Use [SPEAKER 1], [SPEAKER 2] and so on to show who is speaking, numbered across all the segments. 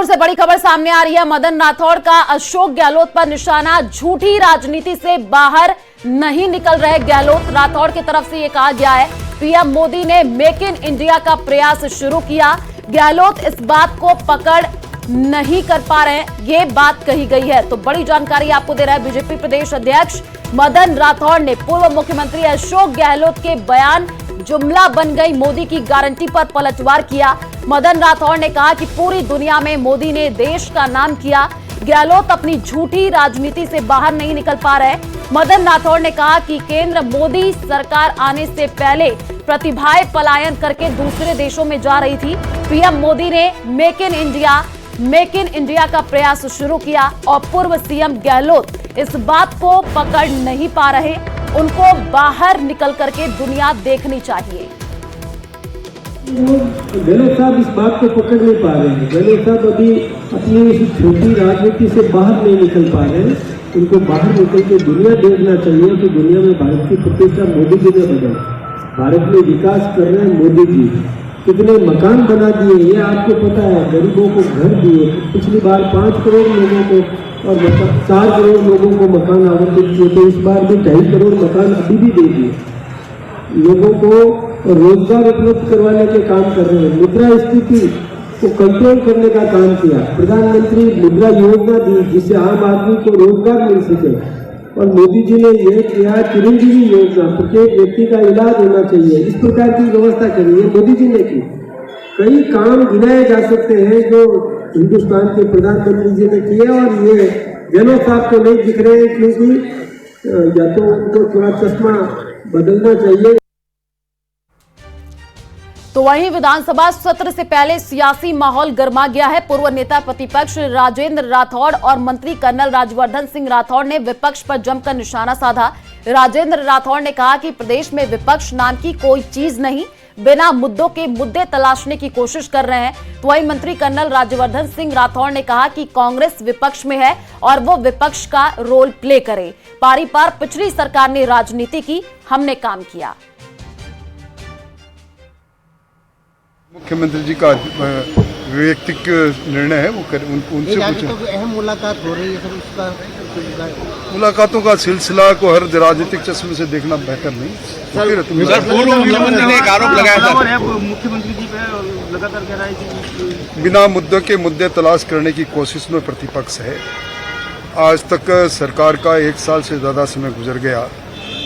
[SPEAKER 1] जयपुर से बड़ी खबर सामने आ रही है। मदन राठौड़ का अशोक गहलोत पर निशाना। झूठी राजनीति से बाहर नहीं निकल रहे गहलोत। राठौड़ की तरफ से यह कहा गया है पीएम मोदी ने मेक इन इंडिया का प्रयास शुरू किया, गहलोत इस बात को पकड़ नहीं कर पा रहे हैं, ये बात कही गई है। तो बड़ी जानकारी आपको दे रहा है बीजेपी प्रदेश अध्यक्ष मदन राठौड़ ने। पूर्व मुख्यमंत्री अशोक गहलोत के बयान जुमला बन गई मोदी की गारंटी पर पलटवार किया। मदन राठौड़ ने कहा कि पूरी दुनिया में मोदी ने देश का नाम किया, गहलोत अपनी झूठी राजनीति से बाहर नहीं निकल पा रहे। मदन राठौड़ ने कहा कि केंद्र मोदी सरकार आने से पहले प्रतिभाएं पलायन करके दूसरे देशों में जा रही थी। पीएम मोदी ने मेक इन इंडिया का प्रयास शुरू किया और पूर्व सीएम गहलोत इस बात को पकड़ नहीं पा रहे, उनको बाहर निकल करके दुनिया देखनी चाहिए।
[SPEAKER 2] गहलोत साहब इस बात को पकड़ नहीं पा रहे हैं। गहलोत साहब अभी अपनी इस छोटी राजनीति से बाहर नहीं निकल पा रहे हैं। उनको बाहर निकल के दुनिया देखना चाहिए कि दुनिया में भारत की प्रतिष्ठा मोदी जी ने बदली, भारत में विकास कर रहे हैं मोदी जी। कितने मकान बना दिए ये आपको पता है, गरीबों को घर दिए। पिछली बार 5 करोड़ लोगों को और 4 करोड़ लोगों को मकान आवंटित किए, तो इस बार भी 2.5 करोड़ मकान अभी भी दे दिए। लोगों को रोजगार उपलब्ध करवाने के काम कर रहे हैं। मुद्रास्फीति को कंट्रोल करने का काम किया। प्रधानमंत्री मुद्रा योजना दी जिससे आम आदमी को रोजगार मिल सके। और मोदी जी ने यह किया चिरंजीवी योजना, प्रत्येक व्यक्ति का इलाज होना चाहिए, इस प्रकार की व्यवस्था करी है मोदी जी ने की। कई काम गिनाए जा सकते हैं जो हिंदुस्तान के प्रधानमंत्री जी ने किए और ये गहलोत साहब को नहीं दिख रहे हैं, क्योंकि या तो उनको थोड़ा चश्मा बदलना चाहिए।
[SPEAKER 1] तो वहीं विधानसभा सत्र से पहले सियासी माहौल गर्मा गया है। पूर्व नेता प्रतिपक्ष राजेंद्र राठौड़ और मंत्री कर्नल राज्यवर्धन सिंह राठौड़ ने विपक्ष पर जमकर निशाना साधा। राजेंद्र राठौड़ ने कहा कि प्रदेश में विपक्ष नाम की कोई चीज नहीं, बिना मुद्दों के मुद्दे तलाशने की कोशिश कर रहे हैं। तो वहीं मंत्री कर्नल राज्यवर्धन सिंह राठौड़ ने कहा कि कांग्रेस विपक्ष में है और वो विपक्ष का रोल प्ले करे। पारी पार पिछली सरकार ने राजनीति की, हमने काम किया।
[SPEAKER 3] मुख्यमंत्री जी का वैयक्तिक निर्णय है, वो उनसे
[SPEAKER 4] पूछें। अहम मुलाकात हो रही है सर, उसका
[SPEAKER 3] मुलाकातों का सिलसिला को हर राजनीतिक चश्मे से देखना बेहतर नहीं।
[SPEAKER 5] सर पूर्व मुख्यमंत्री ने एक आरोप लगाया था
[SPEAKER 4] मुख्यमंत्री जी पे लगातार कह रहा है कि
[SPEAKER 3] बिना मुद्दों के मुद्दे तलाश करने की कोशिश में प्रतिपक्ष है। आज तक सरकार का 1 साल से ज्यादा समय गुजर गया।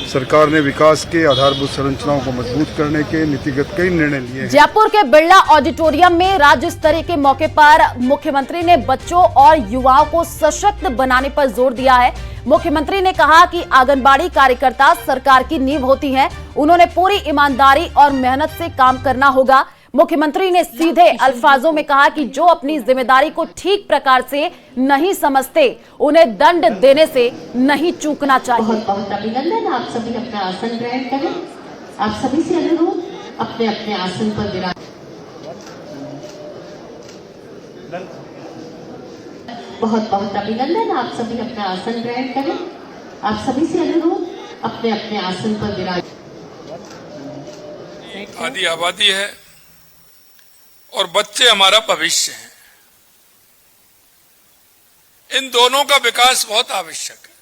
[SPEAKER 3] सरकार ने विकास के आधारभूत संरचनाओं को मजबूत करने के नीतिगत कई निर्णय लिए हैं।
[SPEAKER 1] जयपुर के बिरला ऑडिटोरियम में राज्य स्तरीय के मौके पर मुख्यमंत्री ने बच्चों और युवाओं को सशक्त बनाने पर जोर दिया है। मुख्यमंत्री ने कहा कि आंगनबाड़ी कार्यकर्ता सरकार की नींव होती हैं, उन्होंने पूरी ईमानदारी और मेहनत से काम करना होगा। मुख्यमंत्री ने सीधे अल्फाजों में कहा कि जो अपनी जिम्मेदारी को ठीक प्रकार से नहीं समझते उन्हें दंड देने से नहीं चूकना चाहिए।
[SPEAKER 6] बहुत बहुत अभिनंदन। आप सभी अपना आसन ग्रहण करें। आप सभी से अनुरोध अपने अपने आसन पर विराज। बहुत बहुत अभिनंदन। आप सभी अपना आसन ग्रहण करें। आप सभी से अनुरोध अपने अपने आसन पर विराज।
[SPEAKER 5] आदि आबादी है और बच्चे हमारा भविष्य हैं। इन दोनों का विकास बहुत आवश्यक है।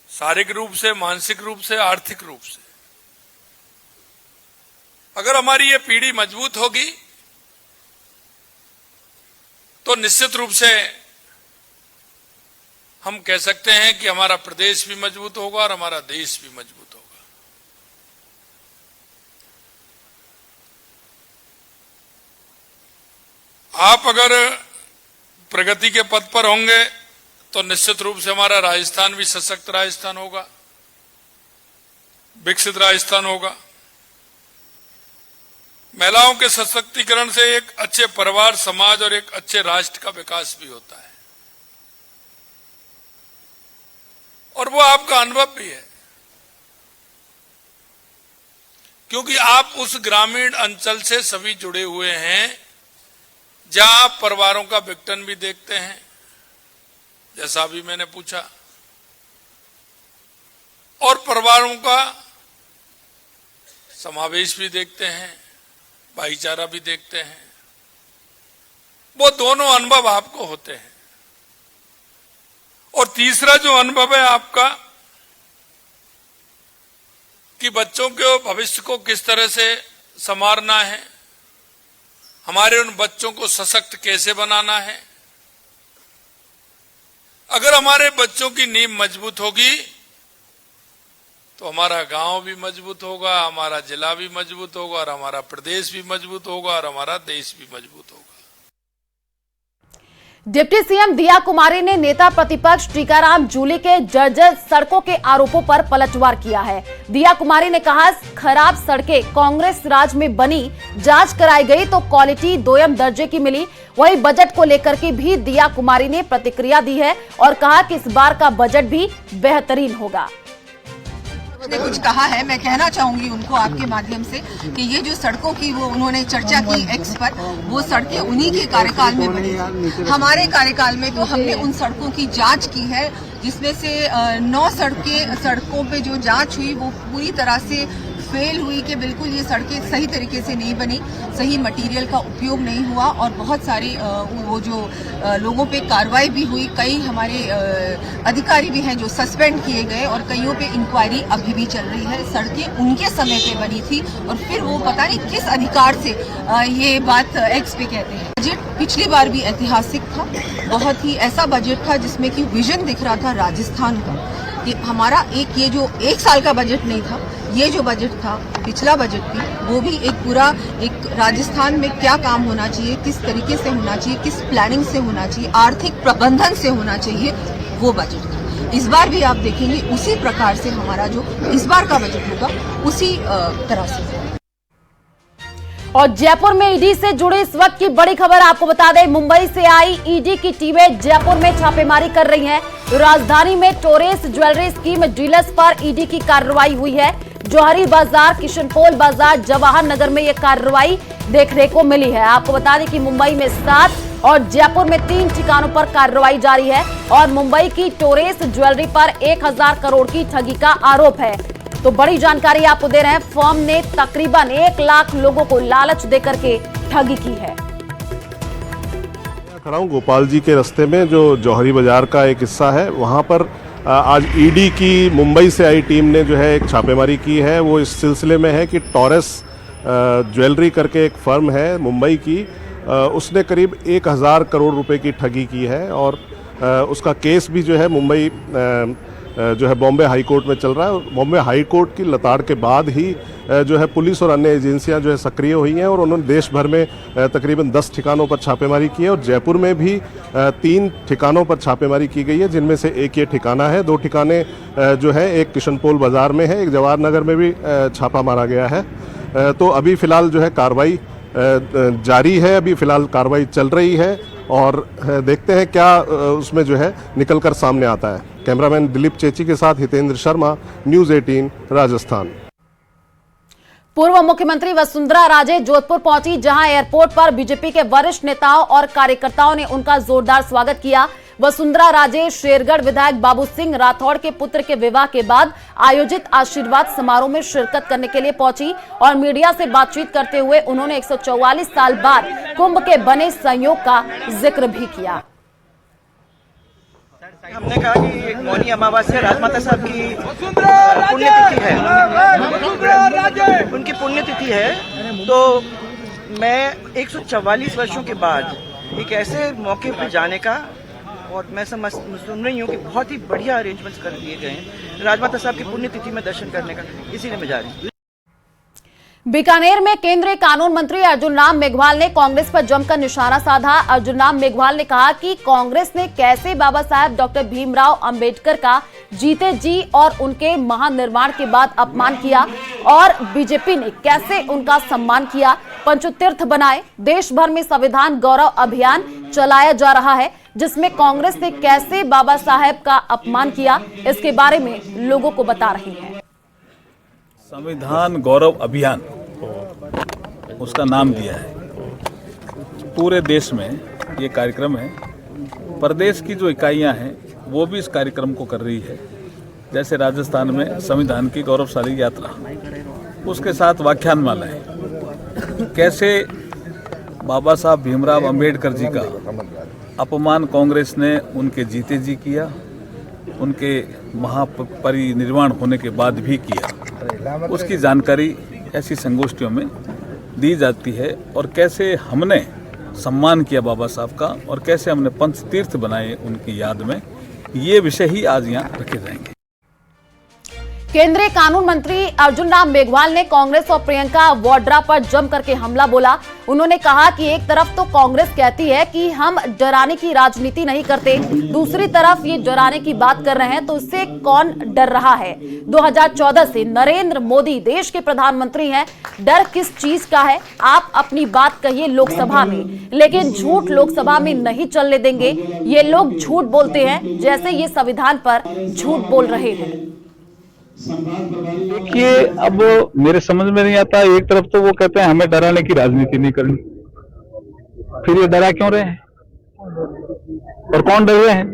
[SPEAKER 5] शारीरिक रूप से, मानसिक रूप से, आर्थिक रूप से। अगर हमारी ये पीढ़ी मजबूत होगी तो निश्चित रूप से हम कह सकते हैं कि हमारा प्रदेश भी मजबूत होगा और हमारा देश भी मजबूत होगा। आप अगर प्रगति के पथ पर होंगे तो निश्चित रूप से हमारा राजस्थान भी सशक्त राजस्थान होगा, विकसित राजस्थान होगा। महिलाओं के सशक्तिकरण से एक अच्छे परिवार, समाज और एक अच्छे राष्ट्र का विकास भी होता है। और वो आपका अनुभव भी है, क्योंकि आप उस ग्रामीण अंचल से सभी जुड़े हुए हैं जहां आप परिवारों का विघटन भी देखते हैं, जैसा अभी मैंने पूछा, और परिवारों का समावेश भी देखते हैं। भाईचारा भी देखते हैं। वो दोनों अनुभव आपको होते हैं। और तीसरा जो अनुभव है आपका कि बच्चों के भविष्य को किस तरह से संवारना है, हमारे उन बच्चों को सशक्त कैसे बनाना है। अगर हमारे बच्चों की नींव मजबूत होगी तो हमारा गांव भी मजबूत होगा, हमारा जिला भी मजबूत होगा, और हमारा प्रदेश भी मजबूत होगा, और हमारा देश भी मजबूत होगा।
[SPEAKER 1] डिप्टी सीएम दिया कुमारी ने नेता प्रतिपक्ष टीकाराम जूली के जर्जर सड़कों के आरोपों पर पलटवार किया है। दिया कुमारी ने कहा, खराब सड़कें कांग्रेस राज में बनी, जांच कराई गई तो क्वालिटी दोयम दर्जे की मिली। वही बजट को लेकर के भी दिया कुमारी ने प्रतिक्रिया दी है और कहा कि इस बार का बजट भी बेहतरीन होगा।
[SPEAKER 7] ने कुछ कहा है, मैं कहना चाहूंगी उनको आपके माध्यम से कि ये जो सड़कों की वो उन्होंने चर्चा की एक्स पर, वो सड़कें उन्हीं के कार्यकाल में बनी थी। हमारे कार्यकाल में तो हमने उन सड़कों की जांच की है, जिसमें से 9 सड़कों पे जो जांच हुई वो पूरी तरह से फेल हुई कि बिल्कुल ये सड़कें सही तरीके से नहीं बनी, सही मटेरियल का उपयोग नहीं हुआ, और बहुत सारी वो जो लोगों पे कार्रवाई भी हुई। कई हमारे अधिकारी भी हैं जो सस्पेंड किए गए, और कईयों पे इंक्वायरी अभी भी चल रही है। सड़कें उनके समय पे बनी थी, और फिर वो पता नहीं किस अधिकार से ये बात एक्स पे कहते हैं। बजट पिछली बार भी ऐतिहासिक था, बहुत ही ऐसा बजट था जिसमें कि विजन दिख रहा था राजस्थान का। कि हमारा ये जो 1 साल का बजट नहीं था, ये जो बजट था पिछला बजट भी, वो भी एक पूरा एक राजस्थान में क्या काम होना चाहिए, किस तरीके से होना चाहिए, किस प्लानिंग से होना चाहिए, आर्थिक प्रबंधन से होना चाहिए, वो बजट था। इस बार भी आप देखेंगे उसी प्रकार से हमारा जो इस बार का बजट होगा उसी तरह से।
[SPEAKER 1] और जयपुर में ईडी से जुड़ी इस वक्त की बड़ी खबर आपको बता दें, मुंबई से आई ईडी की टीमें जयपुर में छापेमारी कर रही हैं। राजधानी में टोरेस ज्वेलरी स्कीम डीलर्स पर ईडी की कार्रवाई हुई है। जौहरी बाजार, किशनपोल बाजार, जवाहर नगर में यह कार्रवाई देखने को मिली है। आपको बता दें कि मुंबई में 7 और जयपुर में 3 ठिकानों पर कार्रवाई जारी है, और मुंबई की टोरेस ज्वेलरी पर 1000 करोड़ की ठगी का आरोप है। तो बड़ी जानकारी आपको दे रहे हैं, फर्म ने तकरीबन 1 लाख लोगों को लालच देकर के ठगी की है।
[SPEAKER 8] खड़ा हूं गोपाल जी के रास्ते में, जो जौहरी बाजार का एक हिस्सा है, वहां पर आज ईडी की मुंबई से आई टीम ने जो है एक छापेमारी की है। वो इस सिलसिले में है कि टोरेस ज्वेलरी करके एक फर्म है मुंबई की, उसने करीब 1000 करोड़ रुपए की ठगी की है, और उसका केस भी जो है मुंबई जो है बॉम्बे हाई कोर्ट में चल रहा है। बॉम्बे हाई कोर्ट की लताड़ के बाद ही जो है पुलिस और अन्य एजेंसियां जो है सक्रिय हुई हैं, और उन्होंने देश भर में तकरीबन 10 ठिकानों पर छापेमारी की है, और जयपुर में भी 3 ठिकानों पर छापेमारी की गई है, जिनमें से एक ये ठिकाना है। 2 ठिकाने जो है, एक किशनपोल बाजार में है, एक जवाहर नगर में भी छापा मारा गया है। तो अभी फिलहाल जो है कार्रवाई जारी है, अभी फिलहाल कार्रवाई चल रही है, और देखते हैं क्या उसमें जो है निकल कर सामने आता है। कैमरामैन दिलीप चेची के साथ हितेंद्र शर्मा, न्यूज़ 18 राजस्थान।
[SPEAKER 1] पूर्व मुख्यमंत्री वसुंधरा राजे जोधपुर पहुंची, जहां एयरपोर्ट पर बीजेपी के वरिष्ठ नेताओं और कार्यकर्ताओं ने उनका जोरदार स्वागत किया। वसुंधरा राजे शेरगढ़ विधायक बाबू सिंह राठौड़ के पुत्र के विवाह के बाद आयोजित आशीर्वाद समारोह में शिरकत करने के लिए पहुंची, और मीडिया से बातचीत करते हुए उन्होंने 144 साल बाद कुंभ के बने संयोग का जिक्र भी किया।
[SPEAKER 9] हमने कहा कि मौनी अमावस्या राजमाता साहब की पुण्यतिथि है, उनकी पुण्यतिथि है, तो मैं 144 वर्षों के बाद एक ऐसे मौके पर जाने का, और मैं सुन रही हूँ कि बहुत ही बढ़िया अरेंजमेंट्स कर दिए गए हैं राजमाता साहब की पुण्यतिथि में दर्शन करने का, इसीलिए मैं जा रही हूँ।
[SPEAKER 1] बीकानेर में केंद्रीय कानून मंत्री अर्जुन राम मेघवाल ने कांग्रेस पर जमकर निशाना साधा। अर्जुन राम मेघवाल ने कहा कि कांग्रेस ने कैसे बाबा साहेब डॉक्टर भीमराव अंबेडकर का जीते जी और उनके महानिर्वाण के बाद अपमान किया, और बीजेपी ने कैसे उनका सम्मान किया, पंचतीर्थ बनाए। देश भर में संविधान गौरव अभियान चलाया जा रहा है, जिसमें कांग्रेस ने कैसे बाबा साहेब का अपमान किया, इसके बारे में लोगों को बता रही है।
[SPEAKER 10] संविधान गौरव अभियान उसका नाम दिया है। पूरे देश में ये कार्यक्रम है। प्रदेश की जो इकाइयां हैं वो भी इस कार्यक्रम को कर रही है। जैसे राजस्थान में संविधान की गौरवशाली यात्रा, उसके साथ व्याख्यान माला है, कैसे बाबा साहब भीमराव अंबेडकर जी का अपमान कांग्रेस ने उनके जीते जी किया, उनके महापरिनिर्वाण होने के बाद भी किया, उसकी जानकारी ऐसी संगोष्ठियों में दी जाती है। और कैसे हमने सम्मान किया बाबा साहब का और कैसे हमने पंच तीर्थ बनाए उनकी याद में, ये विषय ही आज यहाँ रखे जाएंगे।
[SPEAKER 1] केंद्रीय कानून मंत्री अर्जुन राम मेघवाल ने कांग्रेस और प्रियंका वाड्रा पर जम करके हमला बोला। उन्होंने कहा कि एक तरफ तो कांग्रेस कहती है कि हम डराने की राजनीति नहीं करते, दूसरी तरफ ये डराने की बात कर रहे हैं, तो इससे कौन डर रहा है? 2014 से नरेंद्र मोदी देश के प्रधानमंत्री हैं, डर किस चीज का है? आप अपनी बात कहिए लोकसभा में, लेकिन झूठ लोकसभा में नहीं चलने देंगे। ये लोग झूठ बोलते हैं जैसे ये संविधान पर झूठ बोल रहे हैं।
[SPEAKER 10] देखिए, अब मेरे समझ में नहीं आता, एक तरफ तो वो कहते हैं हमें डराने की राजनीति नहीं करनी, फिर ये डरा क्यों रहे हैं और कौन डर रहे हैं?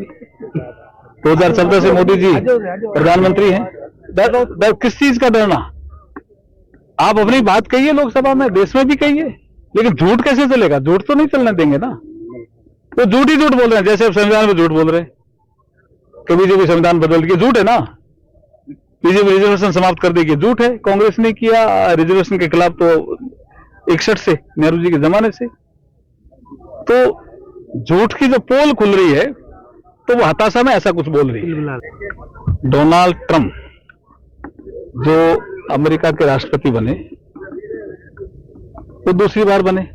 [SPEAKER 10] 2014 से मोदी जी प्रधानमंत्री हैं, डर किस चीज का डरना? आप अपनी बात कहिए लोकसभा में, देश में भी कहिए, लेकिन झूठ कैसे चलेगा? झूठ तो नहीं चलने देंगे ना। तो झूठ ही झूठ बोल रहे हैं, जैसे अब संविधान में झूठ बोल रहे हैं कि बीजेपी संविधान बदल के, झूठ है ना। बीजेपी रिजर्वेशन समाप्त कर देगी, झूठ है। कांग्रेस ने किया रिजर्वेशन के खिलाफ तो 61 से, नेहरू जी के जमाने से। तो झूठ की जो पोल खुल रही है तो वो हताशा में ऐसा कुछ बोल रही है। डोनाल्ड ट्रंप जो अमेरिका के राष्ट्रपति बने, वो दूसरी बार बने,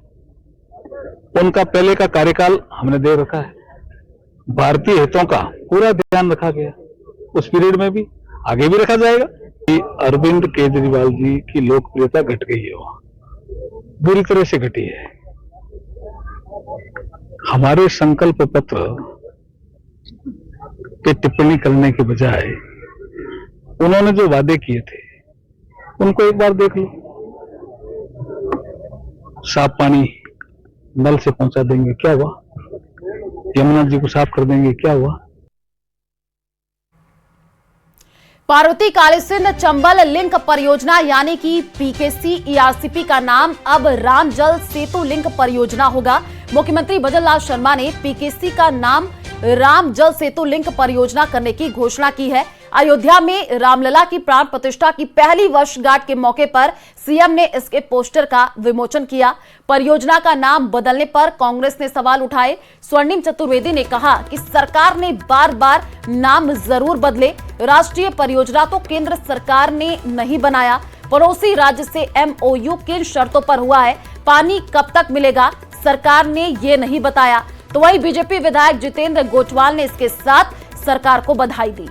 [SPEAKER 10] उनका पहले का कार्यकाल हमने दे रखा है, भारतीय हितों का पूरा ध्यान रखा गया, उस पीरियड में भी आगे भी रखा जाएगा। कि अरविंद केजरीवाल जी की लोकप्रियता घट गई है, वहां बुरी तरह से घटी है। हमारे संकल्प पत्र पे टिप्पणी करने के बजाय उन्होंने जो वादे किए थे उनको एक बार देख लो। साफ पानी नल से पहुंचा देंगे, क्या हुआ? यमुना जी को साफ कर देंगे, क्या हुआ?
[SPEAKER 1] पार्वती कालीसिंध चंबल लिंक परियोजना यानी कि पीकेसी ईआरसीपी का नाम अब राम जल सेतु लिंक परियोजना होगा। मुख्यमंत्री भजन लाल शर्मा ने पीकेसी का नाम राम जल सेतु लिंक परियोजना करने की घोषणा की है। अयोध्या में रामलला की प्राण प्रतिष्ठा की पहली वर्षगांठ के मौके पर सीएम ने इसके पोस्टर का विमोचन किया। परियोजना का नाम बदलने पर कांग्रेस ने सवाल उठाए। स्वर्णिम चतुर्वेदी ने कहा कि सरकार ने बार बार नाम जरूर बदले, राष्ट्रीय परियोजना तो केंद्र सरकार ने नहीं बनाया। पड़ोसी राज्य से एमओयू किन शर्तों पर हुआ है, पानी कब तक मिलेगा, सरकार ने ये नहीं बताया। तो वहीं बीजेपी विधायक जितेंद्र गोचवाल ने इसके साथ सरकार को बधाई दी।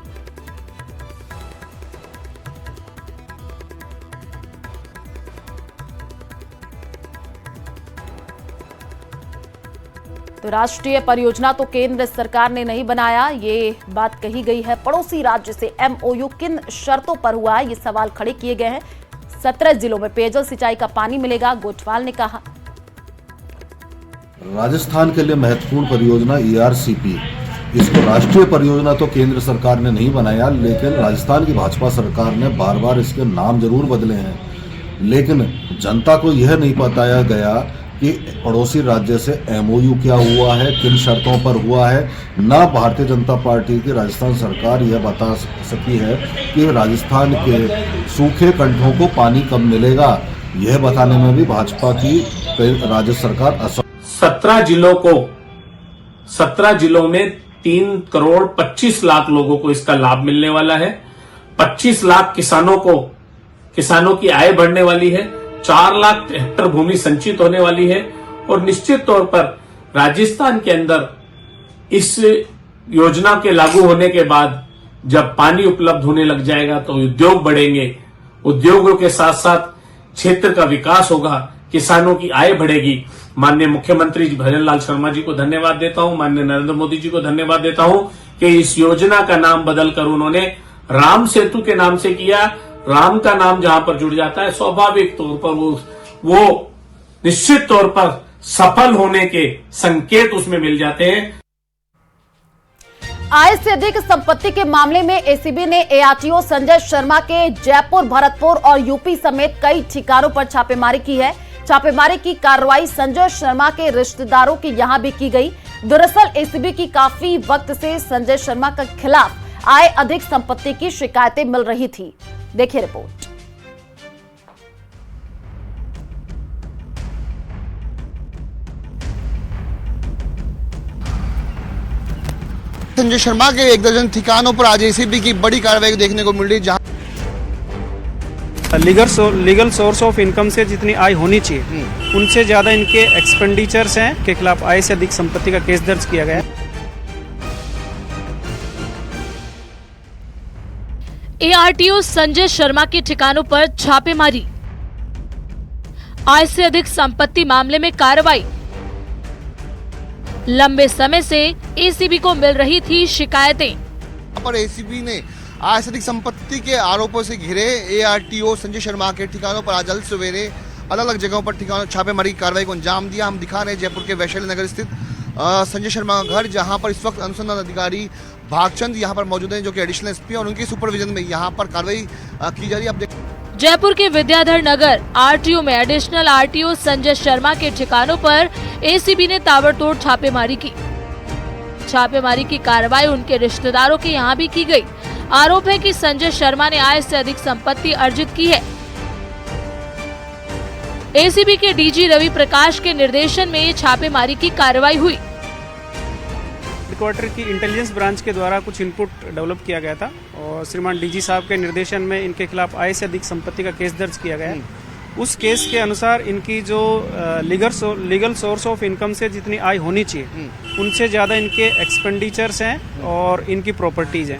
[SPEAKER 1] तो राष्ट्रीय परियोजना तो केंद्र सरकार ने नहीं बनाया, ये बात कही गई है। पड़ोसी राज्य से एमओयू किन शर्तों पर हुआ है, ये सवाल खड़े किए गए हैं। 17 जिलों में पेयजल सिंचाई का पानी मिलेगा, गोचवाल ने कहा।
[SPEAKER 11] राजस्थान के लिए महत्वपूर्ण परियोजना ईआरसीपी, इसको राष्ट्रीय परियोजना तो केंद्र सरकार ने नहीं बनाया, लेकिन राजस्थान की भाजपा सरकार ने बार बार इसके नाम जरूर बदले हैं। लेकिन जनता को यह नहीं बताया गया कि पड़ोसी राज्य से एमओयू क्या हुआ है, किन शर्तों पर हुआ है। ना भारतीय जनता पार्टी की राजस्थान सरकार यह बता सकी है कि राजस्थान के सूखे कंठों को पानी कब मिलेगा। यह बताने में भी भाजपा की राज्य सरकार
[SPEAKER 12] 17 जिलों में 3 करोड़ 25 लाख लोगों को इसका लाभ मिलने वाला है। 25 लाख किसानों की आय बढ़ने वाली है। 4 लाख हेक्टेयर भूमि संचित होने वाली है। और निश्चित तौर पर राजस्थान के अंदर इस योजना के लागू होने के बाद जब पानी उपलब्ध होने लग जाएगा तो उद्योग बढ़ेंगे। उद्योगों के साथ साथ क्षेत्र का विकास होगा, किसानों की आय बढ़ेगी। माननीय मुख्यमंत्री भजन लाल शर्मा जी को धन्यवाद देता हूं, माननीय नरेंद्र मोदी जी को धन्यवाद देता हूं कि इस योजना का नाम बदलकर उन्होंने राम सेतु के नाम से किया। राम का नाम जहां पर जुड़ जाता है, स्वाभाविक तौर पर वो निश्चित तौर पर सफल होने के संकेत उसमें मिल जाते हैं।
[SPEAKER 1] आय से अधिक संपत्ति के मामले में एसीबी ने एआरटीओ संजय शर्मा के जयपुर, भरतपुर और यूपी समेत कई ठिकानों पर छापेमारी की है। छापेमारी की कार्रवाई संजय शर्मा के रिश्तेदारों के यहां भी की गई। दरअसल एसीबी की काफी वक्त से संजय शर्मा के खिलाफ आय अधिक संपत्ति की शिकायतें मिल रही थी। देखिए रिपोर्ट।
[SPEAKER 4] संजय शर्मा के 1 दर्जन ठिकानों पर आज एसीबी की बड़ी कार्रवाई देखने को मिल रही, जहां
[SPEAKER 13] लीगल सोर्स ऑफ इनकम से जितनी आय होनी चाहिए उनसे ज्यादा इनके एक्सपेंडिचर्स हैं के खिलाफ आय से अधिक संपत्ति का केस दर्ज किया गया।
[SPEAKER 14] एआरटीओ संजय शर्मा के ठिकानों पर छापेमारी, आय से अधिक संपत्ति मामले में कार्रवाई। लंबे समय से एसीबी को मिल रही थी शिकायतें।
[SPEAKER 4] पर एसीबी ने आय से अधिक संपत्ति के आरोपों से घिरे एआरटीओ संजय शर्मा के ठिकानों पर आज सवेरे अलग अलग जगहों पर ठिकानों छापेमारी की कार्रवाई को अंजाम दिया। हम दिखा रहे हैं जयपुर के वैशाली नगर स्थित संजय शर्मा का घर, जहां पर इस वक्त अनुसंधान अधिकारी भागचंद यहां पर मौजूद हैं, जो कि एडिशनल एसपी और उनके सुपरविजन में यहां पर कार्रवाई की जा रही है।
[SPEAKER 14] जयपुर के विद्याधर नगर आरटीओ में एडिशनल आरटीओ संजय शर्मा के ठिकानों पर एसीबी ने ताबड़तोड़ छापेमारी की। छापेमारी की कार्रवाई उनके रिश्तेदारों के यहां भी की गई। आरोप है कि संजय शर्मा ने आय से अधिक संपत्ति अर्जित की है। एसीबी के डीजी रवि प्रकाश के निर्देशन में छापेमारी की कार्रवाई हुई।
[SPEAKER 13] हेडक्वार्टर की इंटेलिजेंस ब्रांच के द्वारा कुछ इनपुट डेवलप किया गया था और श्रीमान डीजी साहब के निर्देशन में इनके खिलाफ आय से अधिक संपत्ति का केस दर्ज किया गया। उस केस के अनुसार इनकी जो लीगल सोर्स ऑफ इनकम से जितनी आय होनी चाहिए उनसे ज़्यादा इनके एक्सपेंडिचर्स हैं और इनकी प्रॉपर्टीज़ हैं।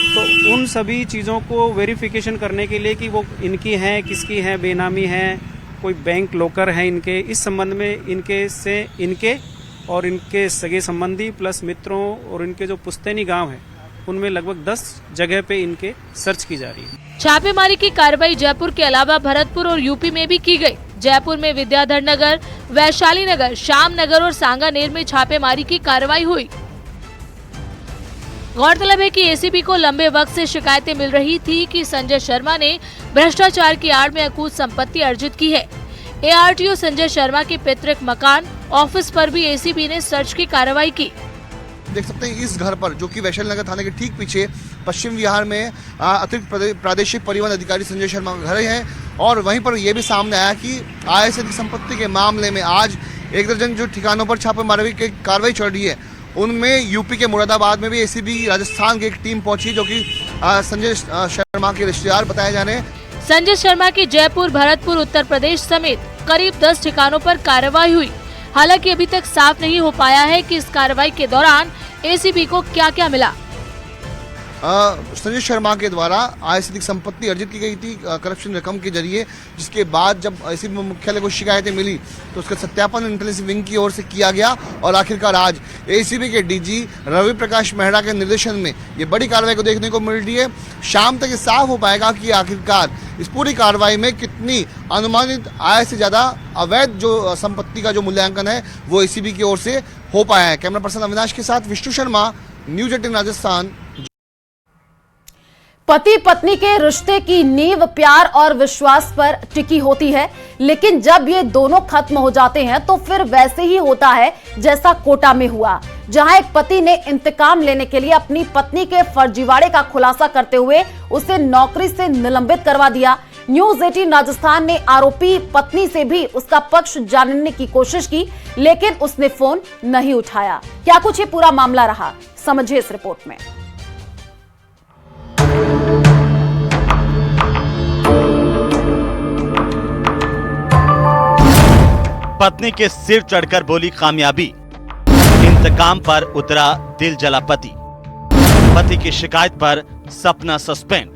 [SPEAKER 13] तो उन सभी चीज़ों को वेरिफिकेशन करने के लिए कि वो इनकी हैं, किसकी हैं, बेनामी हैं, कोई बैंक लॉकर है इनके, इस संबंध में इनके और इनके सगे संबंधी प्लस मित्रों और इनके जो पुश्तैनी गांव है उनमें लगभग 10 जगह पे इनके सर्च की जा रही है।
[SPEAKER 14] छापेमारी की कार्रवाई जयपुर के अलावा भरतपुर और यूपी में भी की गई। जयपुर में विद्याधर नगर, वैशाली नगर, श्याम नगर और सांगानेर में छापेमारी की कार्रवाई हुई। गौरतलब है कि एसीबी को लंबे वक्त से शिकायतें मिल रही थी कि संजय शर्मा ने भ्रष्टाचार की आड़ में अकूत संपत्ति अर्जित की है। एआरटीओ संजय शर्मा के पैतृक मकान, ऑफिस पर भी एसीबी ने सर्च की कार्रवाई की।
[SPEAKER 4] देख सकते हैं इस घर पर, जो कि वैशाली नगर थाने के ठीक पीछे पश्चिम विहार में अतिरिक्त प्रादेशिक परिवहन अधिकारी संजय शर्मा का घर है। और वहीं पर यह भी सामने आया कि आय से अधिक संपत्ति के मामले में आज 1 दर्जन जो ठिकानों पर छापेमारी की कार्रवाई चल रही है, उनमें यूपी के मुरादाबाद में भी एसीबी राजस्थान की एक टीम पहुंची, जो कि संजय शर्मा के रिश्तेदार बताए जा रहे हैं।
[SPEAKER 14] संजय शर्मा की जयपुर, भरतपुर, उत्तर प्रदेश समेत करीब 10 ठिकानों पर कार्रवाई हुई। हालांकि अभी तक साफ नहीं हो पाया है कि इस कार्रवाई के दौरान एसीबी को क्या क्या मिला।
[SPEAKER 4] संजय शर्मा के द्वारा आय से अधिक संपत्ति अर्जित की गई थी करप्शन रकम के जरिए, जिसके बाद जब एसीबी मुख्यालय को शिकायतें मिली तो उसका सत्यापन इंटेलिजेंस विंग की ओर से किया गया और आखिरकार आज एसीबी के डीजी रवि प्रकाश मेहरा के निर्देशन में ये बड़ी कार्रवाई को देखने को मिल रही है। शाम तक ये साफ हो पाएगा कि आखिरकार इस पूरी कार्रवाई में कितनी अनुमानित आय से ज्यादा अवैध जो संपत्ति का जो मूल्यांकन है वो एसीबी की ओर से हो पाया है। कैमरा पर्सन अविनाश के साथ विष्णु शर्मा, न्यूज 18 राजस्थान।
[SPEAKER 1] पति पत्नी के रिश्ते की नींव प्यार और विश्वास पर टिकी होती है, लेकिन जब ये दोनों खत्म हो जाते हैं तो फिर वैसे ही होता है जैसा कोटा में हुआ, जहां एक पति ने इंतकाम लेने के लिए अपनी पत्नी के फर्जीवाड़े का खुलासा करते हुए उसे नौकरी से निलंबित करवा दिया। न्यूज 18 राजस्थान ने आरोपी पत्नी से भी उसका पक्ष जानने की कोशिश की, लेकिन उसने फोन नहीं उठाया। क्या कुछ ये पूरा मामला रहा, समझिए इस रिपोर्ट में।
[SPEAKER 15] पत्नी के सिर चढ़कर बोली कामयाबी, इंतकाम पर उतरा दिल जला पति। पति की शिकायत पर सपना सस्पेंड।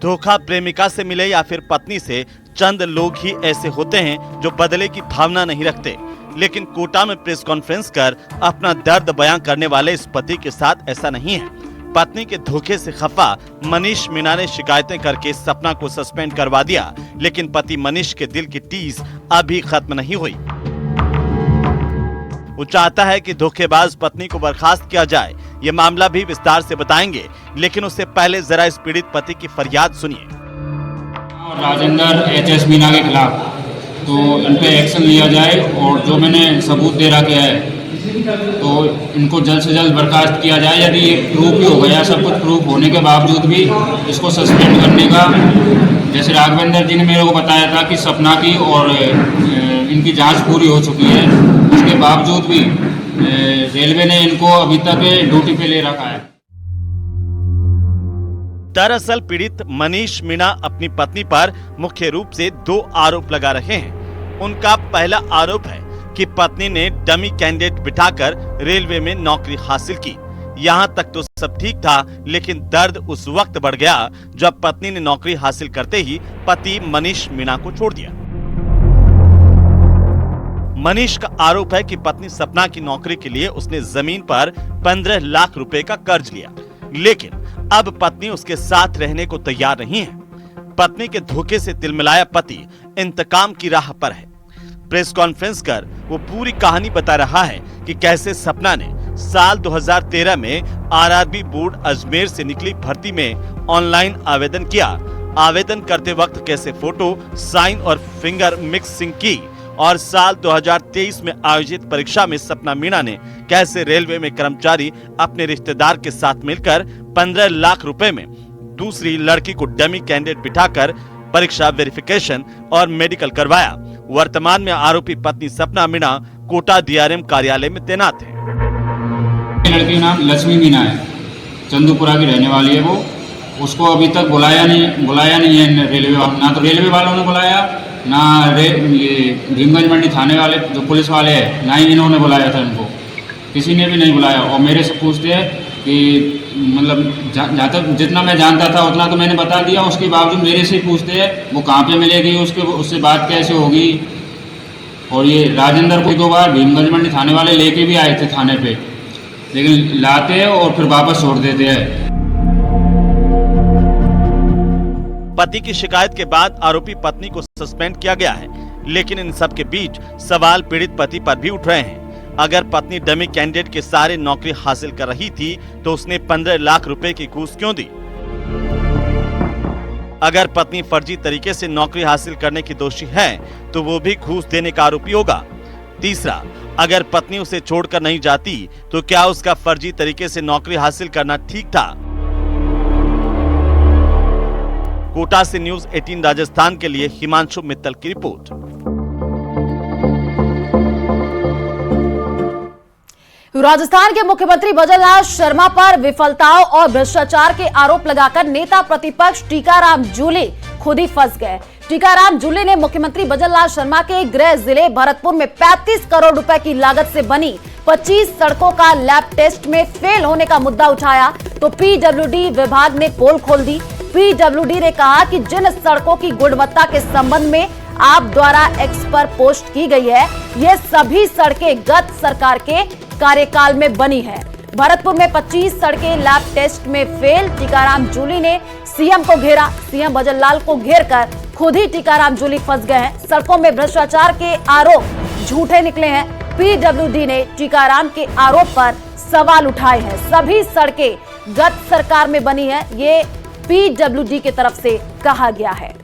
[SPEAKER 15] धोखा प्रेमिका से मिले या फिर पत्नी से, चंद लोग ही ऐसे होते हैं जो बदले की भावना नहीं रखते, लेकिन कोटा में प्रेस कॉन्फ्रेंस कर अपना दर्द बयां करने वाले इस पति के साथ ऐसा नहीं है। पत्नी के धोखे से खफा मनीष मीणा ने शिकायतें करके सपना को सस्पेंड करवा दिया, लेकिन पति मनीष के दिल की टीस अभी खत्म नहीं हुई। वो चाहता है कि धोखेबाज पत्नी को बर्खास्त किया जाए। ये मामला भी विस्तार से बताएंगे, लेकिन उससे पहले जरा इस पीड़ित पति की फरियाद सुनिए।
[SPEAKER 16] राजेंद्र एच.एस. मीना के खिलाफ तो इन पे एक्शन लिया जाए और जो मैंने सबूत दे रखे है तो इनको जल्द से जल्द बर्खास्त किया जाए। यदि ये प्रूफ भी हो गया, सब कुछ प्रूफ होने के बावजूद भी इसको सस्पेंड करने का, जैसे राघवेंद्र जी ने मेरे को बताया था कि सपना की और इनकी जांच पूरी हो चुकी है, उसके बावजूद भी रेलवे ने इनको अभी तक ड्यूटी पे ले रखा है।
[SPEAKER 15] दरअसल पीड़ित मनीष मीणा अपनी पत्नी पर मुख्य रूप से 2 आरोप लगा रहे हैं। उनका पहला आरोप है कि पत्नी ने डमी कैंडिडेट बिठाकर रेलवे में नौकरी हासिल की। यहाँ तक तो सब ठीक था, लेकिन दर्द उस वक्त बढ़ गया जब पत्नी ने नौकरी हासिल करते ही पति मनीष मीणा को छोड़ दिया। मनीष का आरोप है कि पत्नी सपना की नौकरी के लिए उसने जमीन पर 15 लाख रुपए का कर्ज लिया, लेकिन अब पत्नी उसके साथ रहने को तैयार नहीं है। पत्नी के धोखे से तिलमिलाया पति इंतकाम की राह पर है। प्रेस कॉन्फ्रेंस कर वो पूरी कहानी बता रहा है कि कैसे सपना ने साल 2013 में आरआरबी बोर्ड अजमेर से निकली भर्ती में ऑनलाइन आवेदन किया। आवेदन करते वक्त कैसे फोटो, साइन और फिंगर मिक्सिंग की, और साल 2023 में आयोजित परीक्षा में सपना मीणा ने कैसे रेलवे में कर्मचारी अपने रिश्तेदार के साथ मिलकर 15 लाख रुपए में दूसरी लड़की को डमी कैंडिडेट बिठाकर परीक्षा वेरिफिकेशन और मेडिकल करवाया। वर्तमान में आरोपी पत्नी सपना मीणा कोटा डीआरएम कार्यालय में तैनात है।
[SPEAKER 16] लड़की का नाम लक्ष्मी मीणा है, चंदूपुरा की रहने वाली है। वो उसको अभी तक बुलाया नहीं है रेलवे वालों, ना तो रेलवे वालों ने बुलाया, ना ये भीमगंज मंडी थाने वाले जो पुलिस वाले हैं, ना ही इन्होंने बुलाया था। इनको किसी ने भी नहीं बुलाया। और मेरे से पूछते हैं कि मतलब जहाँ तक जितना मैं जानता था उतना तो मैंने बता दिया, उसके बावजूद मेरे से पूछते हैं वो कहाँ पे मिलेगी, उससे बात कैसे होगी। और ये राजेंद्र को 2 बार भीमगंज मंडी थाने वाले लेके भी आए थे थाने पे, लेकिन लाते हैं और फिर वापस छोड़ देते हैं।
[SPEAKER 15] पति की शिकायत के बाद आरोपी पत्नी को सस्पेंड किया गया है, लेकिन इन सब के बीच सवाल पीड़ित पति पर भी उठ रहे हैं। अगर पत्नी डमी कैंडिडेट के सारे नौकरी हासिल कर रही थी तो उसने 15 लाख रुपए की घूस क्यों दी? अगर पत्नी फर्जी तरीके से नौकरी हासिल करने की दोषी है तो वो भी घूस देने का आरोपी होगा। तीसरा, अगर पत्नी उसे छोड़कर नहीं जाती तो क्या उसका फर्जी तरीके से नौकरी हासिल करना ठीक था? कोटा से न्यूज़ 18 राजस्थान के लिए हिमांशु मित्तल की रिपोर्ट।
[SPEAKER 1] राजस्थान के मुख्यमंत्री भजनलाल शर्मा पर विफलताओं और भ्रष्टाचार के आरोप लगाकर नेता प्रतिपक्ष टीकाराम जूली खुद ही फंस गए। टीकाराम जूली ने मुख्यमंत्री भजनलाल शर्मा के गृह जिले भरतपुर में 35 करोड़ रुपए की लागत से बनी 25 सड़कों का लैब टेस्ट में फेल होने का मुद्दा उठाया तो पीडब्ल्यूडी विभाग ने पोल खोल दी। पीडब्ल्यूडी ने कहा कि जिन सड़कों की गुणवत्ता के संबंध में आप द्वारा एक्स पर पोस्ट की गई है, ये सभी सड़कें गत सरकार के कार्यकाल में बनी है। भरतपुर में 25 सड़कें लैब टेस्ट में फेल। टीकाराम जूली ने सीएम को घेरा, सीएम भजनलाल को घेरकर खुद ही टीकाराम जूली फंस गए हैं। सड़कों में भ्रष्टाचार के आरोप झूठे निकले हैं। पीडब्ल्यूडी ने टीकाराम के आरोप पर सवाल उठाए हैं। सभी सड़कें गत सरकार में बनी है, ये पीडब्ल्यूडी की तरफ से कहा गया है।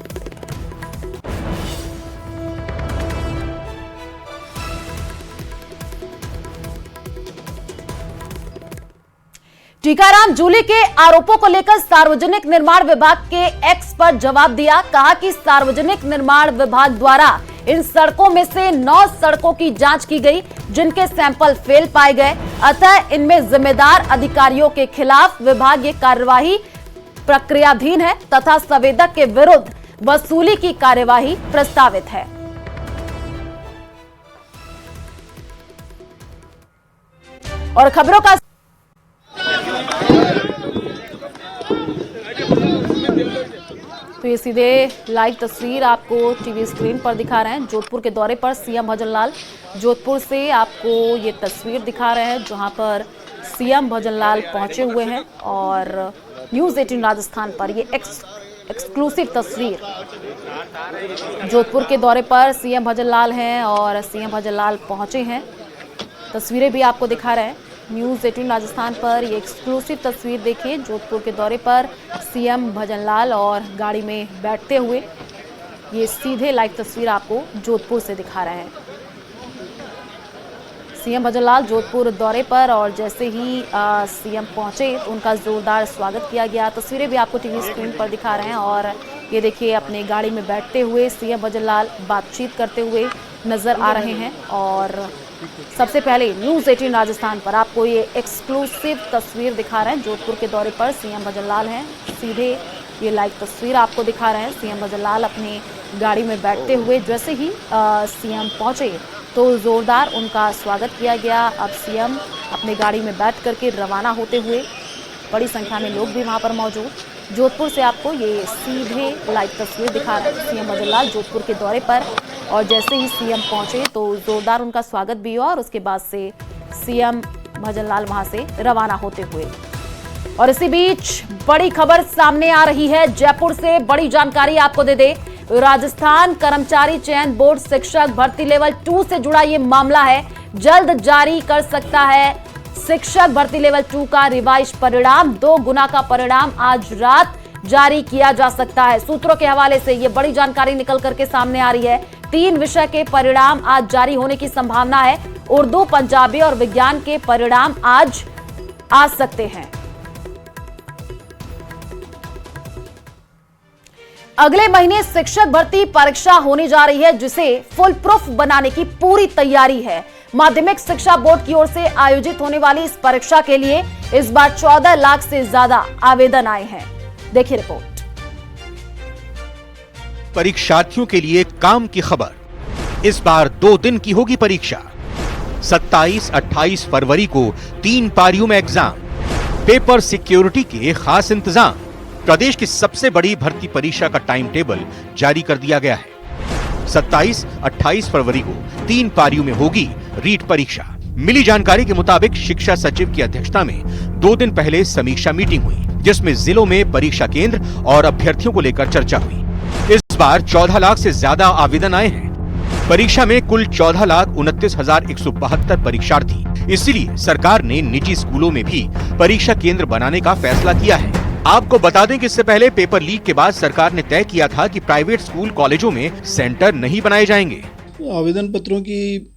[SPEAKER 1] टीकाराम जूली के आरोपों को लेकर सार्वजनिक निर्माण विभाग के एक्स पर जवाब दिया। कहा कि सार्वजनिक निर्माण विभाग द्वारा इन सड़कों में से 9 सड़कों की जांच की गई जिनके सैंपल फेल पाए गए, अतः इनमें जिम्मेदार अधिकारियों के खिलाफ विभाग ये कार्यवाही प्रक्रियाधीन है तथा संवेदक के विरुद्ध वसूली की कार्यवाही प्रस्तावित है। और खबरों का तो ये सीधे लाइव तस्वीर आपको टीवी स्क्रीन पर दिखा रहे हैं। जोधपुर के दौरे पर सीएम भजनलाल, जोधपुर से आपको ये तस्वीर दिखा रहे हैं जहां पर सीएम भजनलाल पहुंचे हुए हैं और न्यूज़ 18 राजस्थान पर ये एक्सक्लूसिव तस्वीर। जोधपुर के दौरे पर सीएम भजनलाल हैं और सीएम भजनलाल पहुंचे हैं तस्वीरें भी आपको दिखा रहे हैं न्यूज़ 18 राजस्थान पर। ये एक्सक्लूसिव तस्वीर देखिए, जोधपुर के दौरे पर सीएम भजनलाल और गाड़ी में बैठते हुए। ये सीधे लाइव तस्वीर आपको जोधपुर से दिखा रहे हैं। सीएम भजनलाल जोधपुर दौरे पर और जैसे ही सीएम पहुंचे तो उनका जोरदार स्वागत किया गया। तस्वीरें भी आपको टीवी स्क्रीन पर दिखा रहे हैं और ये देखिए अपने गाड़ी में बैठते हुए सीएम भजनलाल बातचीत करते हुए नजर आ रहे हैं। और सबसे पहले न्यूज़ 18 राजस्थान पर आपको ये एक्सक्लूसिव तस्वीर दिखा रहे हैं। जोधपुर के दौरे पर सीएम भजनलाल हैं, सीधे ये लाइव तस्वीर आपको दिखा रहे हैं। सीएम भजनलाल अपनी गाड़ी में बैठते हुए जैसे ही सीएम पहुंचे तो जोरदार उनका स्वागत किया गया। अब सीएम अपनी गाड़ी में बैठ करके रवाना होते हुए, बड़ी संख्या में लोग भी वहां पर मौजूद। जोधपुर से आपको ये सीधे लाइव तस्वीर दिखा रहे हैं सीएम भजनलाल जोधपुर के दौरे पर और जैसे ही सीएम पहुंचे तो जोरदार उनका स्वागत भी हुआ और उसके बाद से सीएम भजनलाल वहां से रवाना होते हुए। और इसी बीच बड़ी खबर सामने आ रही है जयपुर से, बड़ी जानकारी आपको दे दे। राजस्थान कर्मचारी चयन बोर्ड शिक्षक भर्ती लेवल 2 से जुड़ा ये मामला है। जल्द जारी कर सकता है शिक्षक भर्ती लेवल 2 का रिवाइज परिणाम। 2 गुना का परिणाम आज रात जारी किया जा सकता है। सूत्रों के हवाले से ये बड़ी जानकारी निकल करके सामने आ रही है। 3 विषय के परिणाम आज जारी होने की संभावना है। उर्दू, पंजाबी और विज्ञान के परिणाम आज आ सकते हैं। अगले महीने शिक्षक भर्ती परीक्षा होने जा रही है जिसे फुल प्रूफ बनाने की पूरी तैयारी है। माध्यमिक शिक्षा बोर्ड की ओर से आयोजित होने वाली इस परीक्षा के लिए इस बार 14 लाख से ज्यादा आवेदन आए हैं। देखिए रिपोर्ट।
[SPEAKER 17] परीक्षार्थियों के लिए काम की खबर। इस बार 2 दिन की होगी परीक्षा। 27-28 फरवरी को 3 पारियों में एग्जाम। पेपर सिक्योरिटी के खास इंतजाम। प्रदेश की सबसे बड़ी भर्ती परीक्षा का टाइम टेबल जारी कर दिया गया है। 27-28 फरवरी को 3 पारियों में होगी रीट परीक्षा। मिली जानकारी के मुताबिक शिक्षा सचिव की अध्यक्षता में 2 दिन पहले समीक्षा मीटिंग हुई जिसमें जिलों में परीक्षा केंद्र और अभ्यर्थियों को लेकर चर्चा हुई। इस बार 14 लाख से ज्यादा आवेदन आए हैं। परीक्षा में कुल 14,29,172 परीक्षार्थी। इसलिए सरकार ने निजी स्कूलों में भी परीक्षा केंद्र बनाने का फैसला किया है। आपको बता दें कि इससे पहले पेपर लीक के बाद सरकार ने तय किया था कि प्राइवेट स्कूल कॉलेजों में सेंटर नहीं बनाए जाएंगे।
[SPEAKER 18] आवेदन पत्रों की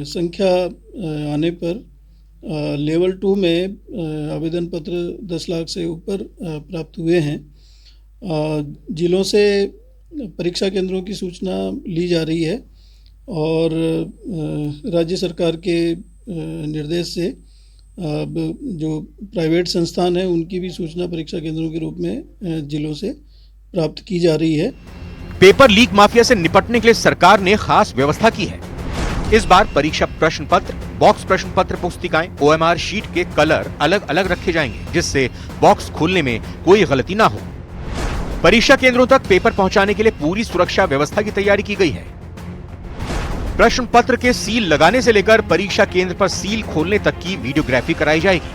[SPEAKER 18] संख्या आने पर लेवल 2 में आवेदन पत्र 10 लाख से ऊपर प्राप्त हुए हैं। जिलों से परीक्षा केंद्रों की सूचना ली जा रही है और राज्य सरकार के निर्देश से अब जो प्राइवेट संस्थान है उनकी भी सूचना परीक्षा केंद्रों के रूप में जिलों से प्राप्त की जा रही है।
[SPEAKER 17] पेपर लीक माफिया से निपटने के लिए सरकार ने खास व्यवस्था की है। इस बार परीक्षा प्रश्न पत्र, बॉक्स प्रश्न पत्र पुस्तिकाएं, OMR शीट के कलर अलग अलग रखे जाएंगे जिससे बॉक्स खोलने में कोई गलती ना हो। परीक्षा केंद्रों तक पेपर पहुंचाने के लिए पूरी सुरक्षा व्यवस्था की तैयारी की गई है। प्रश्न पत्र के सील लगाने से लेकर परीक्षा केंद्र पर सील खोलने तक की वीडियोग्राफी कराई जाएगी।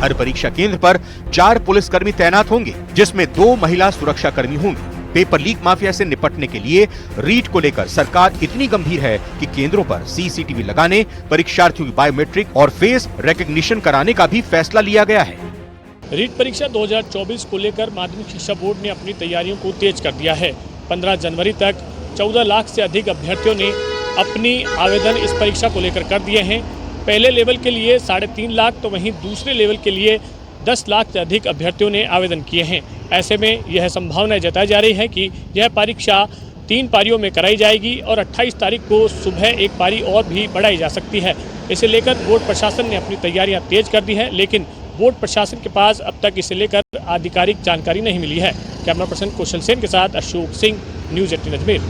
[SPEAKER 17] हर परीक्षा केंद्र पर 4 पुलिसकर्मी तैनात होंगे जिसमें 2 महिला सुरक्षा कर्मी होंगे। पेपर लीक माफिया से निपटने के लिए रीट को लेकर सरकार इतनी गंभीर है कि केंद्रों पर CCTV लगाने, परीक्षार्थियों की बायोमेट्रिक और फेस रिकॉग्निशन कराने का भी फैसला लिया गया है।
[SPEAKER 19] रीट परीक्षा 2024 को लेकर माध्यमिक शिक्षा बोर्ड ने अपनी तैयारियों को तेज कर दिया है। 15 जनवरी तक 14 लाख से अधिक अभ्यर्थियों ने अपनी आवेदन इस परीक्षा को लेकर कर दिए हैं। पहले लेवल के लिए 3.5 लाख तो वहीं दूसरे लेवल के लिए 10 लाख से अधिक अभ्यर्थियों ने आवेदन किए हैं। ऐसे में यह संभावना जताई जा रही है कि यह परीक्षा 3 पारियों में कराई जाएगी और 28 तारीख को सुबह 1 पारी और भी बढ़ाई जा सकती है। इसे लेकर बोर्ड प्रशासन ने अपनी तैयारियां तेज कर दी है, लेकिन बोर्ड प्रशासन के पास अब तक इसे लेकर आधिकारिक जानकारी नहीं मिली है। कैमरा पर्सन कौशल सेन के साथ अशोक सिंह, न्यूज़ 18 अजमेर।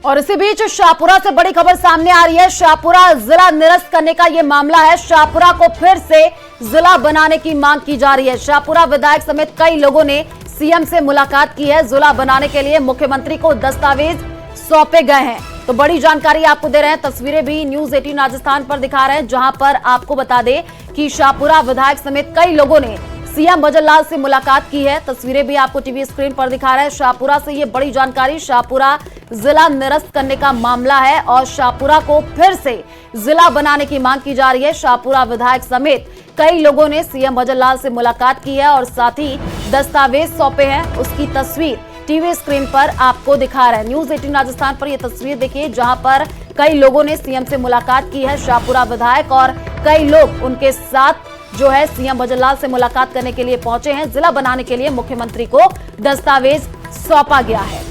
[SPEAKER 1] और इसी बीच शाहपुरा से बड़ी खबर सामने आ रही है। शाहपुरा जिला निरस्त करने का यह मामला है। शाहपुरा को फिर से जिला बनाने की मांग की जा रही है। शाहपुरा विधायक समेत कई लोगों ने सीएम से मुलाकात की है। जिला बनाने के लिए मुख्यमंत्री को दस्तावेज सौंपे गए हैं। तो बड़ी जानकारी आपको दे रहे हैं, तस्वीरें भी न्यूज़ 18 राजस्थान पर दिखा रहे हैं, जहां पर आपको बता दें कि शाहपुरा विधायक समेत कई लोगों ने सीएम भजन लाल से मुलाकात की है। तस्वीरें भी आपको टीवी स्क्रीन पर दिखा रहे हैं। शाहपुरा से ये बड़ी जानकारी। शाहपुरा जिला निरस्त करने का मामला है और शाहपुरा को फिर से जिला बनाने की मांग की जा रही है। शाहपुरा विधायक समेत कई लोगों ने सीएम भजन लाल से मुलाकात की है और साथ ही दस्तावेज सौंपे हैं। उसकी तस्वीर टीवी स्क्रीन पर आपको दिखा रहे हैं। न्यूज 18 राजस्थान पर यह तस्वीर देखिए, जहां पर कई लोगों ने सीएम से मुलाकात की है। शाहपुरा विधायक और कई लोग उनके साथ जो है सीएम भजन लाल से मुलाकात करने के लिए पहुंचे हैं। जिला बनाने के लिए मुख्यमंत्री को दस्तावेज सौंपा गया है।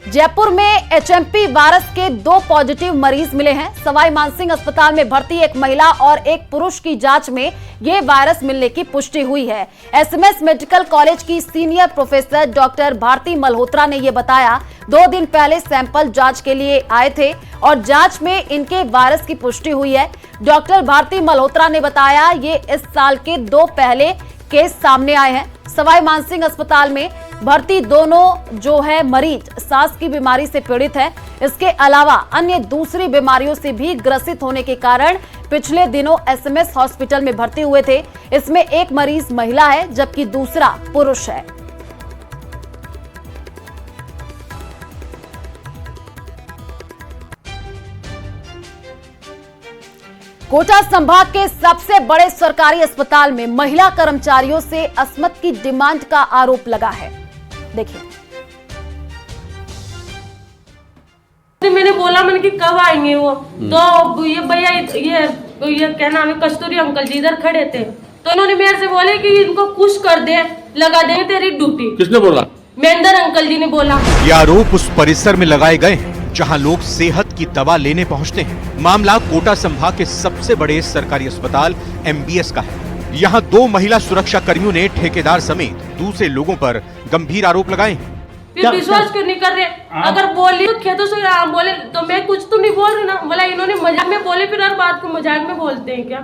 [SPEAKER 1] जयपुर में एचएमपी वायरस के 2 पॉजिटिव मरीज मिले हैं। सवाई मानसिंह अस्पताल में भर्ती एक महिला और एक पुरुष की जांच में यह वायरस मिलने की पुष्टि हुई है। एसएमएस मेडिकल कॉलेज की senior professor doctor Bharati Malhotra ने यह बताया। 2 दिन पहले सैंपल जांच के लिए आए थे और जांच में इनके वायरस की पुष्टि हुई है। डॉक्टर भारती मल्होत्रा ने बताया ये इस साल के 2 पहले केस सामने आए हैं। सवाई मानसिंह अस्पताल में भर्ती दोनों जो है मरीज सांस की बीमारी से पीड़ित हैं। इसके अलावा अन्य दूसरी बीमारियों से भी ग्रसित होने के कारण पिछले दिनों एसएमएस हॉस्पिटल में भर्ती हुए थे। इसमें एक मरीज महिला है जबकि दूसरा पुरुष है। कोटा संभाग के सबसे बड़े सरकारी अस्पताल में महिला कर्मचारियों से असमत की डिमांड का आरोप लगा है। देखिए,
[SPEAKER 20] मैंने बोला मैंने कि कब आएंगे वो, तो ये भैया ये क्या नाम है, कस्तूरी अंकल जी इधर खड़े थे, तो इन्होंने मेरे से बोले कि इनको कुछ कर दे, लगा देंगे तेरी ड्यूटी।
[SPEAKER 17] किसने बोला?
[SPEAKER 20] मेंदर अंकल जी ने बोला।
[SPEAKER 17] ये आरोप उस परिसर में लगाए गए हैं जहां लोग सेहत की दवा लेने पहुंचते हैं। मामला कोटा संभाग के सबसे बड़े सरकारी अस्पताल एमबीएस का है। यहां 2 महिला सुरक्षा कर्मियों ने ठेकेदार समेत दूसरे लोगों पर गंभीर आरोप लगाए हैं।
[SPEAKER 20] फिर विश्वास क्यों नहीं कर रहे? अगर बोली तो खेतों से बोले तो मैं कुछ तो नहीं बोल रही ना। बोला इन्होंने मजाक में बोले, फिर हर बात को मजाक में बोलते हैं क्या?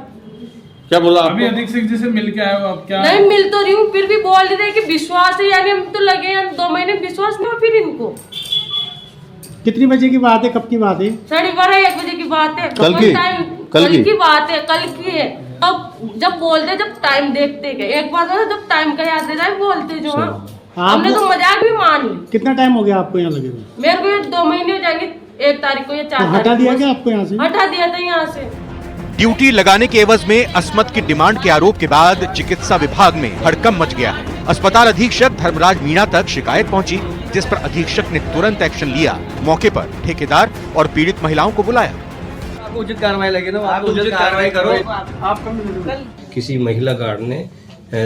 [SPEAKER 17] क्या बोला?
[SPEAKER 10] अभी अधीक्षक जी से मिल के आए हो आप? क्या
[SPEAKER 20] नहीं मिल तो रही हूँ, फिर भी बोल रहे थे कि विश्वास है, यानी हम तो लगे 2 महीने विश्वास नहीं हो। फिर इनको
[SPEAKER 21] कितनी बजे की बात है, कब की बात है?
[SPEAKER 20] 12:30-1 बजे की बात है। कल की बात है, कल की है। अब जब बोलते जब टाइम देखते गए, एक बार जब टाइम का याद रहता है बोलते जो हमने तो मजाक भी मान ली।
[SPEAKER 21] कितना टाइम हो गया आपको यहाँ लगे हुए?
[SPEAKER 20] मेरे को 2 महीने हो जाएंगे, 1 तारीख को या 4 तारीख को।
[SPEAKER 21] हटा दिया गया आपको यहाँ से?
[SPEAKER 20] हटा दिया था यहाँ से।
[SPEAKER 17] ड्यूटी लगाने के एवज में असमत की डिमांड के आरोप के बाद चिकित्सा विभाग में हड़कंप मच गया है। अस्पताल अधीक्षक धर्मराज मीणा तक शिकायत पहुंची, जिस पर अधीक्षक ने तुरंत एक्शन लिया। मौके पर ठेकेदार और पीड़ित महिलाओं को बुलाया।
[SPEAKER 22] उचित कार्रवाई लगे ना, आप उचित कार्रवाई करो। किसी महिला गार्ड ने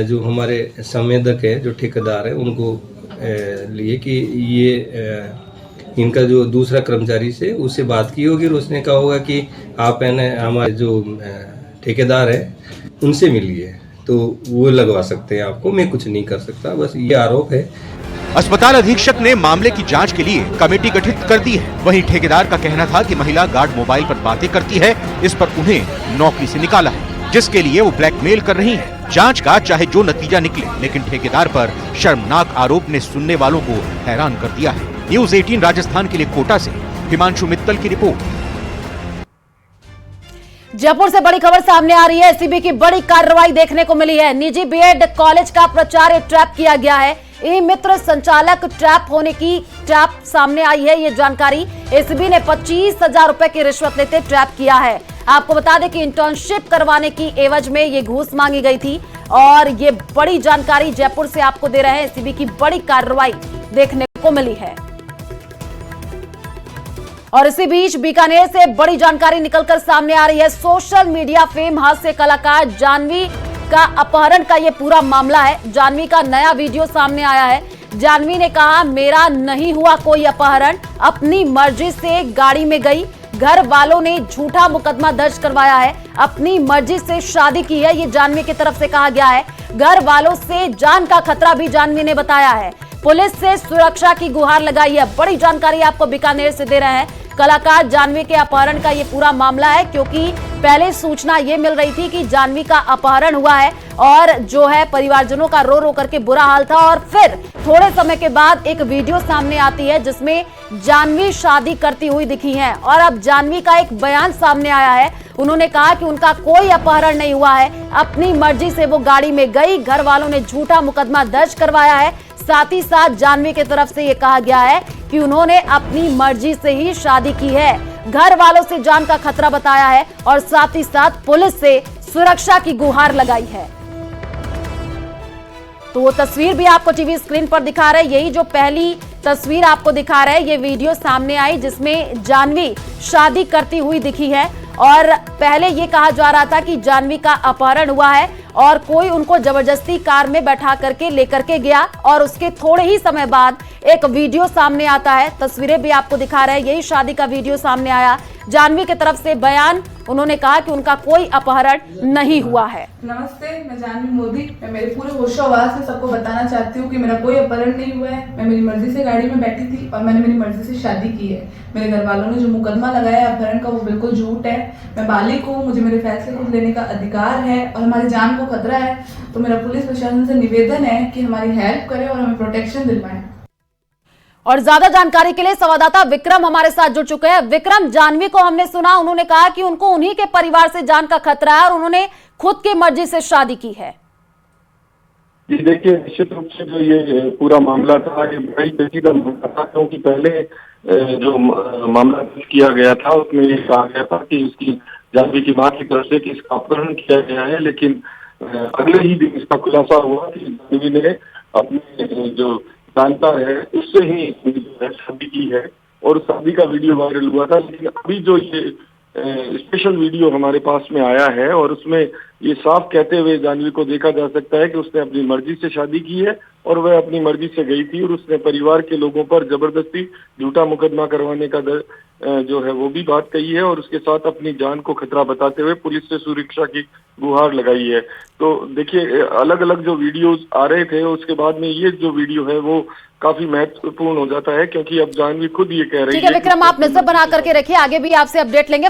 [SPEAKER 22] जो हमारे संवेदक है, जो ठेकेदार है, उनको लिए कि ये इनका जो दूसरा कर्मचारी से उससे बात की होगी और उसने कहा होगा कि आप हमारे जो ठेकेदार है उनसे मिलिए, तो वो लगवा सकते हैं आपको, मैं कुछ नहीं कर सकता। बस ये आरोप है।
[SPEAKER 17] अस्पताल अधीक्षक ने मामले की जांच के लिए कमेटी गठित कर दी है। वहीं ठेकेदार का कहना था कि महिला गार्ड मोबाइल पर बातें करती है, इस पर उन्हें नौकरी से निकाला है, जिसके लिए वो ब्लैकमेल कर रही है। जांच का चाहे जो नतीजा निकले, लेकिन ठेकेदार पर शर्मनाक आरोप ने सुनने वालों को हैरान कर दिया है। न्यूज 18 राजस्थान के लिए कोटा से हिमांशु मित्तल की रिपोर्ट।
[SPEAKER 1] जयपुर से बड़ी खबर सामने आ रही है। एसीबी की बड़ी कार्रवाई देखने को मिली है। निजी बीएड कॉलेज का प्राचार्य ट्रैप किया गया है। ई मित्र संचालक ट्रैप होने की सामने आई है। ये जानकारी एसीबी ने 25,000 रुपए की रिश्वत लेते ट्रैप किया है। आपको बता दें कि इंटर्नशिप करवाने की एवज में ये घूस मांगी गई थी और ये बड़ी जानकारी जयपुर से आपको दे रहे हैं। एसीबी की बड़ी कार्रवाई देखने को मिली है। और इसी बीच बीकानेर से बड़ी जानकारी निकलकर सामने आ रही है। सोशल मीडिया फेम हास्य कलाकार जानवी का अपहरण का ये पूरा मामला है। जानवी का नया वीडियो सामने आया है। जानवी ने कहा, मेरा नहीं हुआ कोई अपहरण, अपनी मर्जी से गाड़ी में गई, घर वालों ने झूठा मुकदमा दर्ज करवाया है, अपनी मर्जी से शादी की है, ये जानवी की तरफ से कहा गया है। घर वालों से जान का खतरा भी जानवी ने बताया है। पुलिस से सुरक्षा की गुहार लगाई है। बड़ी जानकारी आपको बीकानेर से दे रहे हैं। कलाकार जानवी के अपहरण का ये पूरा मामला है, क्योंकि पहले सूचना ये मिल रही थी कि जानवी का अपहरण हुआ है और जो है परिवारजनों का रो रो करके बुरा हाल था। और फिर थोड़े समय के बाद एक वीडियो सामने आती है जिसमें जानवी शादी करती हुई दिखी है और अब जानवी का एक बयान सामने आया है उन्होंने कहा कि उनका कोई अपहरण नहीं हुआ है, अपनी मर्जी से वो गाड़ी में गई, घर वालों ने झूठा मुकदमा दर्ज करवाया है। साथ ही साथ जाह्नवी की तरफ से ये कहा गया है कि उन्होंने अपनी मर्जी से ही शादी की है, घर वालों से जान का खतरा बताया है और साथ ही साथ पुलिस से सुरक्षा की गुहार लगाई है। तो वो तस्वीर भी आपको टीवी स्क्रीन पर दिखा रहे हैं। यही जो पहली तस्वीर आपको दिखा रहे हैं, ये वीडियो सामने आई जिसमें जाह्नवी शादी करती हुई दिखी है और पहले ये कहा जा रहा था कि जाह्नवी का अपहरण हुआ है और कोई उनको जबरदस्ती कार में बैठा करके लेकर के गया और उसके थोड़े ही समय बाद एक वीडियो सामने आता है। तस्वीरें भी आपको दिखा रहे हैं, यही शादी का वीडियो सामने आया। जाह्नवी की तरफ से बयान, उन्होंने कहा कि उनका कोई अपहरण नहीं हुआ है।
[SPEAKER 2] नमस्ते, मैं जाह्नवी मोदी। मैं मेरे पूरे होशो-हवास से सबको बताना चाहती हूँ कि मेरा कोई अपहरण नहीं हुआ है। मैं मेरी मर्जी से गाड़ी में बैठी थी और मैंने मेरी मर्जी से शादी की है। मेरे घर वालों ने जो मुकदमा लगाया अपहरण का, वो बिल्कुल झूठ है। मैं बालिग हूँ, मुझे मेरे फैसले खुद लेने का अधिकार है और हमारी जान को खतरा है। तो मेरा पुलिस प्रशासन से निवेदन है कि हमारी हेल्प करे और हमें प्रोटेक्शन दिलवाएं।
[SPEAKER 1] और ज्यादा जानकारी के लिए संवाददाता विक्रम हमारे साथ जुड़ चुके हैं। विक्रम, जाह्नवी को हमने सुना, उन्होंने कहा कि उनको उन्हीं के परिवार से जान का खतरा है और उन्होंने खुद की मर्जी से शादी की है।
[SPEAKER 3] जी देखिए, निश्चित रूप से जो ये पूरा मामला था, ये बड़ा ही पेचीदा मामला था, क्योंकि पहले जो मामला किया गया था उसमें ये कहा गया था कि इसकी जाह्नवी की मां की तरफ से कि इसका अपहरण किया गया है, लेकिन अगले ही दिन इसका खुलासा हुआ कि जाह्नवी ने अपने जो जानता है उससे ही शादी की है और शादी का वीडियो वायरल हुआ था। लेकिन अभी जो ये स्पेशल वीडियो हमारे पास में आया है और उसमें ये साफ कहते हुए जाह्नवी को देखा जा सकता है कि उसने अपनी मर्जी से शादी की है और वह अपनी मर्जी से गई थी और उसने परिवार के लोगों पर जबरदस्ती झूठा मुकदमा करवाने का जो है वो भी बात कही है और उसके साथ अपनी जान को खतरा बताते हुए पुलिस से सुरक्षा की गुहार लगाई है। तो देखिए, अलग अलग जो वीडियोस आ रहे थे उसके बाद में ये जो वीडियो है वो काफी महत्वपूर्ण हो जाता है, क्योंकि अब जाह्नवी खुद ये कह रही है।
[SPEAKER 1] ठीक है विक्रम, आप नजर बना करके रखिए, आगे भी आपसे अपडेट लेंगे।